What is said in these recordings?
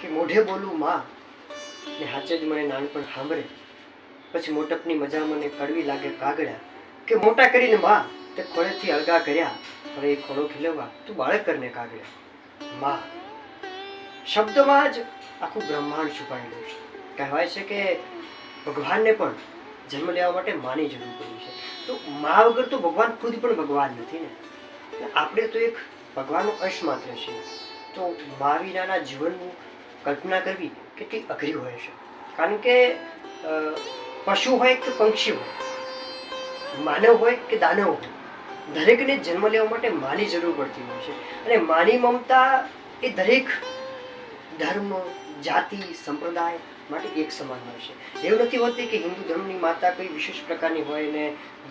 કે મોઢે બોલું માં ને હાચે જ મને નાનપણ સાંભળે, પછી મોટપની મજા મને કડવી લાગે કાગડા, કે મોટા કરીને માં તે ખોળેથી અળગા કર્યા, હવે એ ખોળો ખીલવવા તું બાળક કરને કાગડા. માં શબ્દમાં જ આખું બ્રહ્માંડ છુપાયેલું છે. કહેવાય છે કે ભગવાનને પણ જન્મ લેવા માટે માની જરૂર પડી છે. તો મા વગર તો ભગવાન ખુદ પણ ભગવાન નથી ને. આપણે તો એક ભગવાનનો અંશ માત્ર છે. તો મા વિનાના જીવનનું કલ્પના કરવી કેટલી અઘરી હોય છે. કારણ કે પશુ હોય કે પંક્ષી હોય, માનવ હોય કે દાનવ હોય, દરેકને જન્મ લેવા માટે માની જરૂર પડતી હોય છે. અને માની મમતા એ દરેક ધર્મ, જાતિ, સંપ્રદાય માટે એક સમાન હોય છે. એવું નથી હોતી કે હિન્દુ ધર્મની માતા કોઈ વિશેષ પ્રકારની હોય ને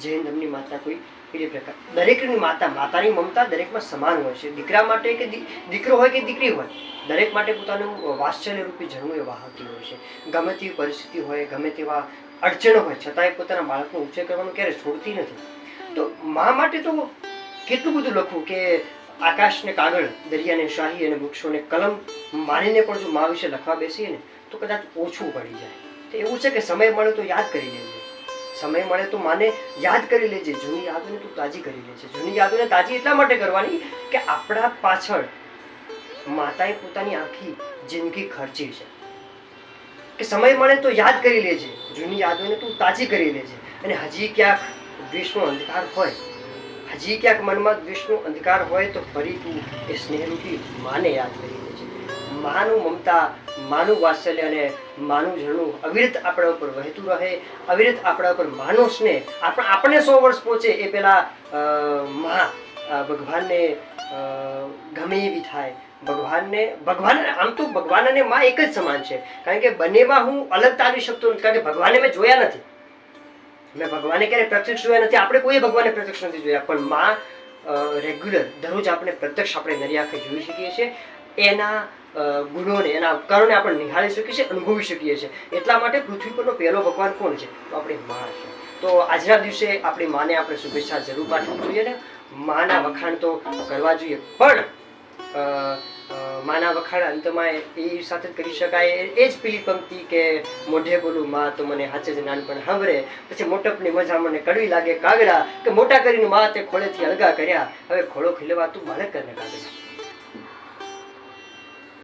જૈન ધર્મની માતા કોઈ બીજી પ્રકાર. દરેકની માતાની મમતા દરેકમાં સમાન હોય છે. દીકરા માટે કે દીકરો હોય કે દીકરી હોય, દરેક માટે પોતાનું વાત્સલ્ય રૂપી જન્મ એ વહાવતી હોય છે. ગમે તેવી પરિસ્થિતિ હોય, ગમે તેવા અડચણો હોય, છતાંય પોતાના બાળકનો ઉછેર કરવાનું ક્યારે છોડતી નથી. તો મા માટે તો કેટલું બધું લખવું કે આકાશને કાગળ, દરિયાને શાહી અને વૃક્ષોને કલમ માનીને પણ જો મા વિશે લખવા બેસીએ ને તો કદાચ ઓછું પડી જાય. તો એવું છે કે સમય મળે તો યાદ કરી લેજે, સમય મળે તો માને યાદ કરી લેજે, જૂની યાદોને તું તાજી કરી લેજે. જૂની યાદોને તાજી એટલા માટે કરવાની કે આપણા પાછળ માતાએ પોતાની આખી જિંદગી ખર્ચી છે. કે સમય મળે તો યાદ કરી લેજે, જૂની યાદોને તું તાજી કરી લેજે. અને હજી ક્યાંક દ્વેષનો અંધકાર હોય, હજી ક્યાંક મનમાં દ્વેષનો અંધકાર હોય તો ફરી તું એ સ્નેહરૂપી માને યાદ કરી લેજે. માનું મમતા, માનું વાત્સલ્ય અને માનું ઝરણું અવિરત આપણા ઉપર વહેતું રહે, અવિરત આપણા ઉપર માનો સ્નેહ આપણે 100 વર્ષ પહોંચે એ પેલા ભગવાનને ગમે એવી થાય. ભગવાન આમ તો ભગવાન અને માં એક જ સમાન છે. કારણ કે બંનેમાં હું અલગ તારવી શકતો નથી. કારણ કે ભગવાનને મેં જોયા નથી, મેં ભગવાને ક્યારે પ્રત્યક્ષ જોયા નથી, આપણે કોઈ ભગવાનને પ્રત્યક્ષ નથી જોયા. પણ માં રેગ્યુલર દરરોજ આપણે પ્રત્યક્ષ આપણે નરી આંખે જોઈ શકીએ છીએ. એના ગુણોને, એના ઉપકારોને આપણે નિહાળી શકીએ છીએ, અનુભવી શકીએ છીએ. એટલા માટે પૃથ્વી પરનો પહેલો ભગવાન કોણ છે? તો આપણી માં છે. તો આજના દિવસે આપણી માને આપણે શુભેચ્છા જરૂર પાઠવવી જોઈએ ને. માના વખાણ તો કરવા જોઈએ, પણ માના વખાણ અંતમાં એ સાથે કરી શકાય એ જ પેલી પંક્તિ કે મોઢે બોલું માં તો મને હાચે જ નાનપણ સાંભળે, પછી મોટપની મજા મને કડવી લાગે કાગડા, કે મોટા કરીને માં તે ખોળેથી અળગા કર્યા, હવે ખોળો ખીલવા તું બાળક કરને કાગડા.